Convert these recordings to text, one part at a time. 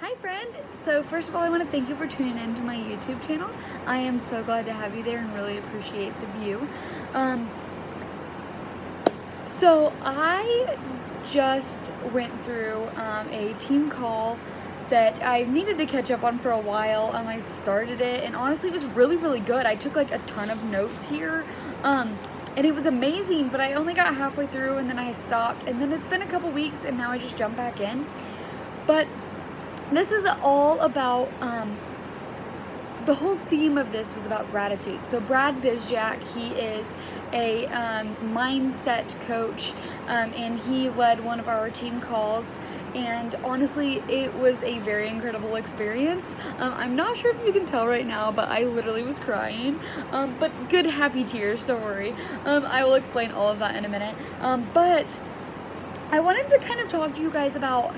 Hi friend! So first of all, I want to thank you for tuning in to my YouTube channel. I am so glad to have you there and really appreciate the view. So I just went through a team call that I needed to catch up on for a while. I started it and honestly it was really good. I took like a ton of notes here and it was amazing, but I only got halfway through and then I stopped, and then it's been a couple weeks and now I just jumped back in. But this is all about, the whole theme of this was about gratitude. So Brad Bizjack, he is a mindset coach, and he led one of our team calls, and honestly it was a very incredible experience. I'm not sure if you can tell right now, but I literally was crying, but good happy tears, don't worry. I will explain all of that in a minute, but I wanted to kind of talk to you guys about,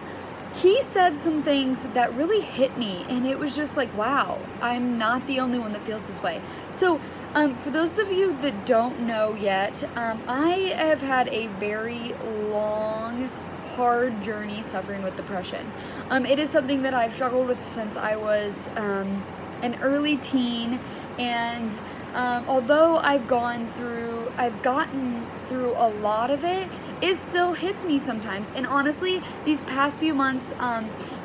he said some things that really hit me, and it was just like, wow, I'm not the only one that feels this way. So for those of you that don't know yet, I have had a very long, hard journey suffering with depression. It is something that I've struggled with since I was an early teen, and although I've gotten through a lot of it, it still hits me sometimes. And honestly, these past few months,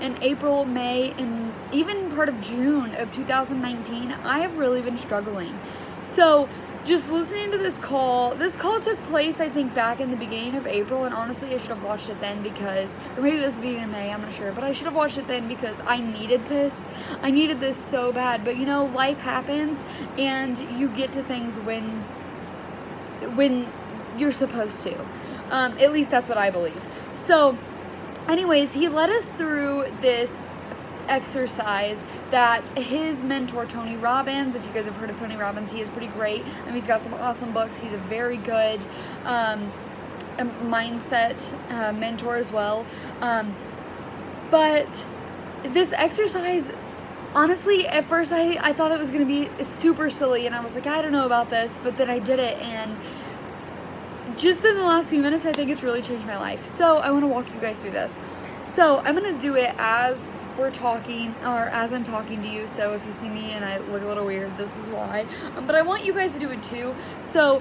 in April, May, and even part of June of 2019, I have really been struggling. So just listening to this call took place, I think, back in the beginning of April, and honestly I should have watched it then because, or maybe it was the beginning of May, I'm not sure, but I should have watched it then because I needed this. I needed this so bad. But you know, life happens and you get to things when you're supposed to. At least that's what I believe. So anyways, he led us through this exercise that his mentor, Tony Robbins, if you guys have heard of Tony Robbins, he is pretty great. He's got some awesome books. He's a very good mindset mentor as well. But this exercise, honestly, at first I thought it was going to be super silly, and I was like, I don't know about this, but then I did it, and just in the last few minutes, I think it's really changed my life. So I want to walk you guys through this. So I'm going to do it as we're talking, or as I'm talking to you. So if you see me and I look a little weird, this is why. But I want you guys to do it too. So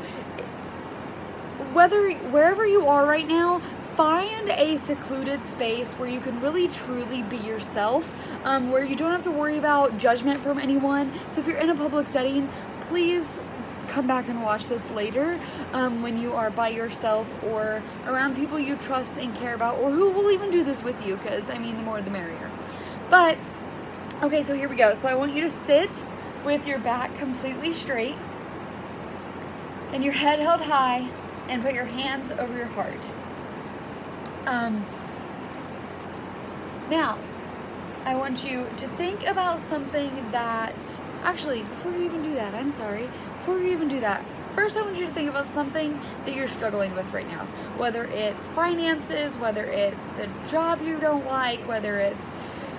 wherever you are right now, find a secluded space where you can really truly be yourself, where you don't have to worry about judgment from anyone. So if you're in a public setting, please come back and watch this later, when you are by yourself or around people you trust and care about, or who will even do this with you, because I mean, the more the merrier. But okay, so here we go. So I want you to sit with your back completely straight and your head held high, and put your hands over your heart. Now I want you to think about something that, actually, before you even do that, first I want you to think about something that you're struggling with right now. Whether it's finances, whether it's the job you don't like, whether it's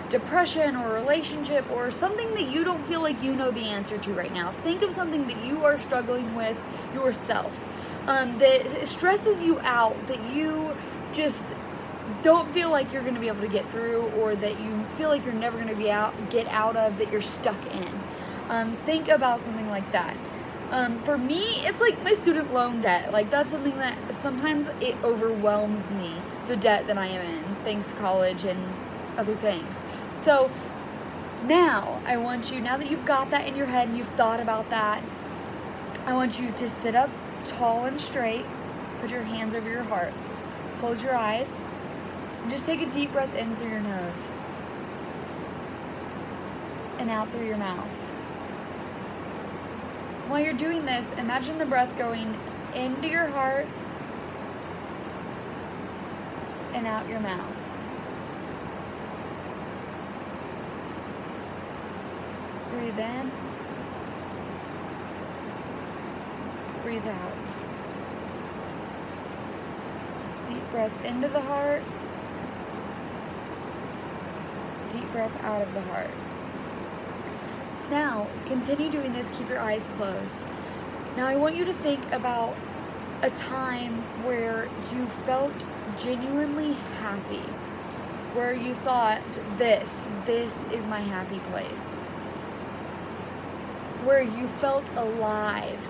depression or relationship, or something that you don't feel like you know the answer to right now. Think of something that you are struggling with yourself, that stresses you out, that you just don't feel like you're going to be able to get through, or that you feel like you're never going to get out of, that you're stuck in. Think about something like that. For me, it's like my student loan debt. Like, that's something that sometimes it overwhelms me, the debt that I am in, thanks to college and other things. So now I want you, now that you've got that in your head and you've thought about that, I want you to sit up tall and straight, put your hands over your heart, close your eyes, and just take a deep breath in through your nose and out through your mouth. While you're doing this, imagine the breath going into your heart and out your mouth. Breathe in, breathe out. Deep breath into the heart, deep breath out of the heart. Now, continue doing this, keep your eyes closed. Now I want you to think about a time where you felt genuinely happy. where you thought, this is my happy place, where you felt alive.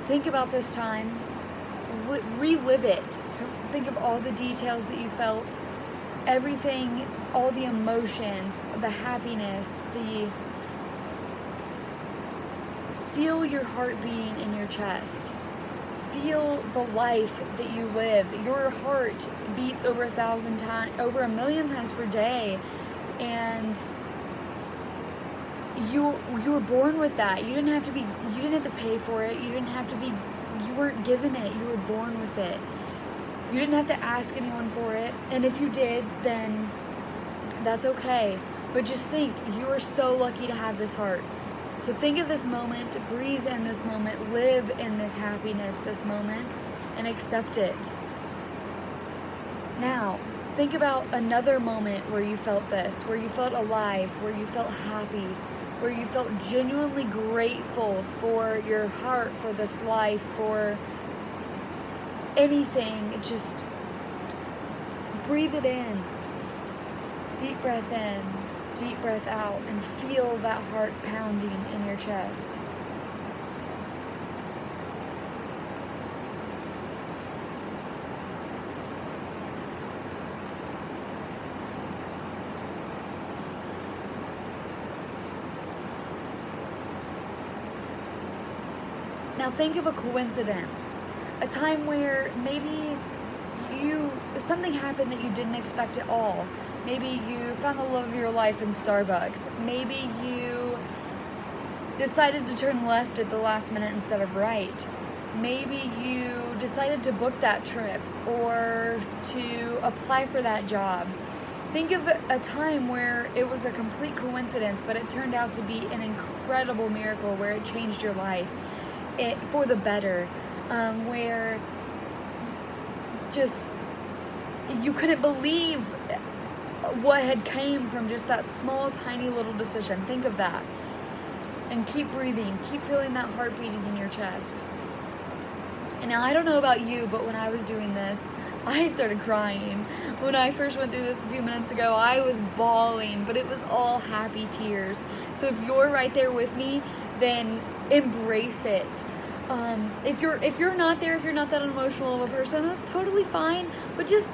Think about this time, relive it. Think of all the details that you felt, everything, all the emotions, the happiness, feel your heart beating in your chest. Feel the life that you live. Your heart beats over 1,000 times, over 1,000,000 times per day, and you were born with that. You didn't have to pay for it. You weren't given it. You were born with it. You didn't have to ask anyone for it. And if you did, then that's okay. But just think, you are so lucky to have this heart. So think of this moment, breathe in this moment, live in this happiness, this moment, and accept it. Now, think about another moment where you felt this, where you felt alive, where you felt happy, where you felt genuinely grateful for your heart, for this life, for anything. Just breathe it in. Deep breath in, deep breath out, and feel that heart pounding in your chest. Now think of a coincidence, a time where maybe something happened that you didn't expect at all. Maybe you found the love of your life in Starbucks. Maybe you decided to turn left at the last minute instead of right. Maybe you decided to book that trip or to apply for that job. Think of a time where it was a complete coincidence, but it turned out to be an incredible miracle where it changed your life for the better, where just you couldn't believe what had came from just that small, tiny little decision. Think of that. And keep breathing. Keep feeling that heart beating in your chest. And now, I don't know about you, but when I was doing this, I started crying. When I first went through this a few minutes ago, I was bawling, but it was all happy tears. So if you're right there with me, then embrace it. If you're not there, if you're not that emotional of a person, that's totally fine. But just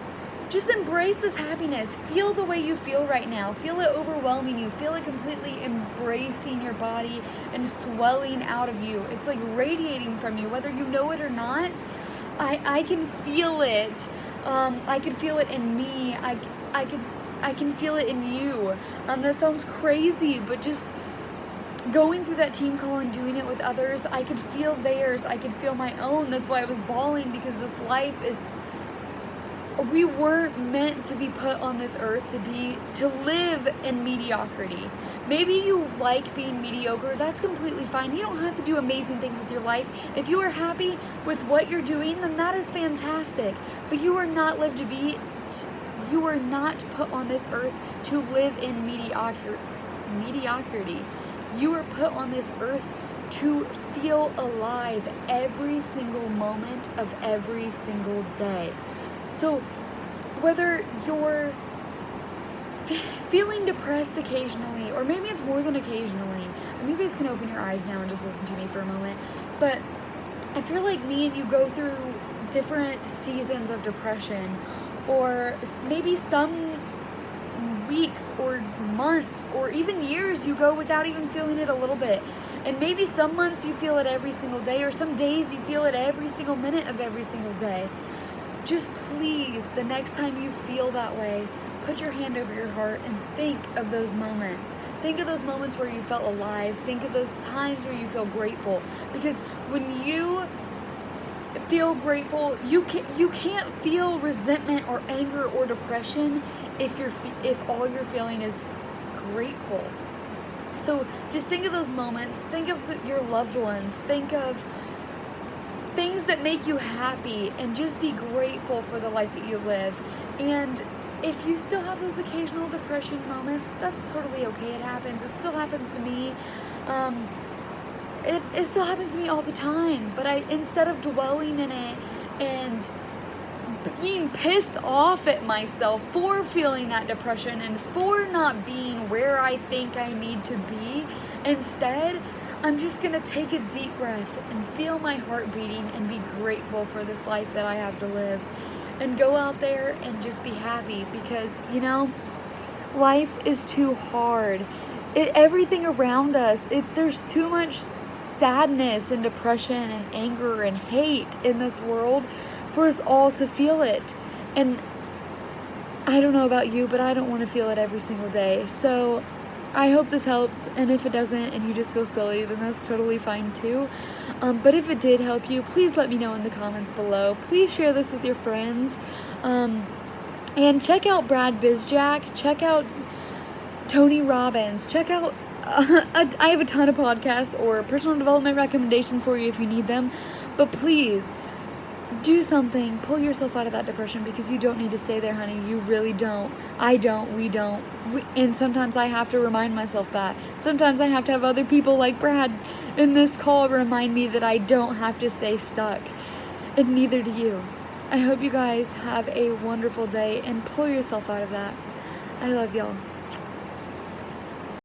embrace this happiness. Feel the way you feel right now. Feel it overwhelming you. Feel it completely embracing your body and swelling out of you. It's like radiating from you, whether you know it or not. I can feel it. I can feel it in me. I can feel it in you. That sounds crazy, but just going through that team call and doing it with others, I could feel theirs. I could feel my own. That's why I was bawling, because this life is... We weren't meant to be put on this earth to live in mediocrity. Maybe you like being mediocre. That's completely fine. You don't have to do amazing things with your life. If you are happy with what you're doing, then that is fantastic. But you are not you are not put on this earth to live in mediocrity. You are put on this earth to feel alive every single moment of every single day. So whether you're feeling depressed occasionally, or maybe it's more than occasionally, and you guys can open your eyes now and just listen to me for a moment, but if you're like me and you go through different seasons of depression, or maybe some weeks or months or even years you go without even feeling it a little bit, and maybe some months you feel it every single day, or some days you feel it every single minute of every single day, just please, the next time you feel that way, put your hand over your heart and think of those moments. Think of those moments where you felt alive. Think of those times where you feel grateful. Because when you feel grateful, you can't feel resentment or anger or depression if all you're feeling is grateful. So just think of those moments. Think of your loved ones. Think of things that make you happy, and just be grateful for the life that you live. And if you still have those occasional depression moments, that's totally okay. It happens. It still happens to me. It still happens to me all the time. But instead of dwelling in it and being pissed off at myself for feeling that depression and for not being where I think I need to be. Instead, I'm just going to take a deep breath and feel my heart beating and be grateful for this life that I have to live. And go out there and just be happy, because, life is too hard. Everything around us, there's too much sadness and depression and anger and hate in this world for us all to feel it. And I don't know about you, but I don't want to feel it every single day. So I hope this helps, and if it doesn't and you just feel silly, then that's totally fine too. But if it did help you, please let me know in the comments below. Please share this with your friends. And check out Brad Bizjack. Check out Tony Robbins. Check out, I have a ton of podcasts or personal development recommendations for you if you need them. But please, do something. Pull yourself out of that depression, because you don't need to stay there, honey. You really don't. I don't. We don't. And sometimes I have to remind myself that. Sometimes I have to have other people like Brad in this call remind me that I don't have to stay stuck. And neither do you. I hope you guys have a wonderful day and pull yourself out of that. I love y'all.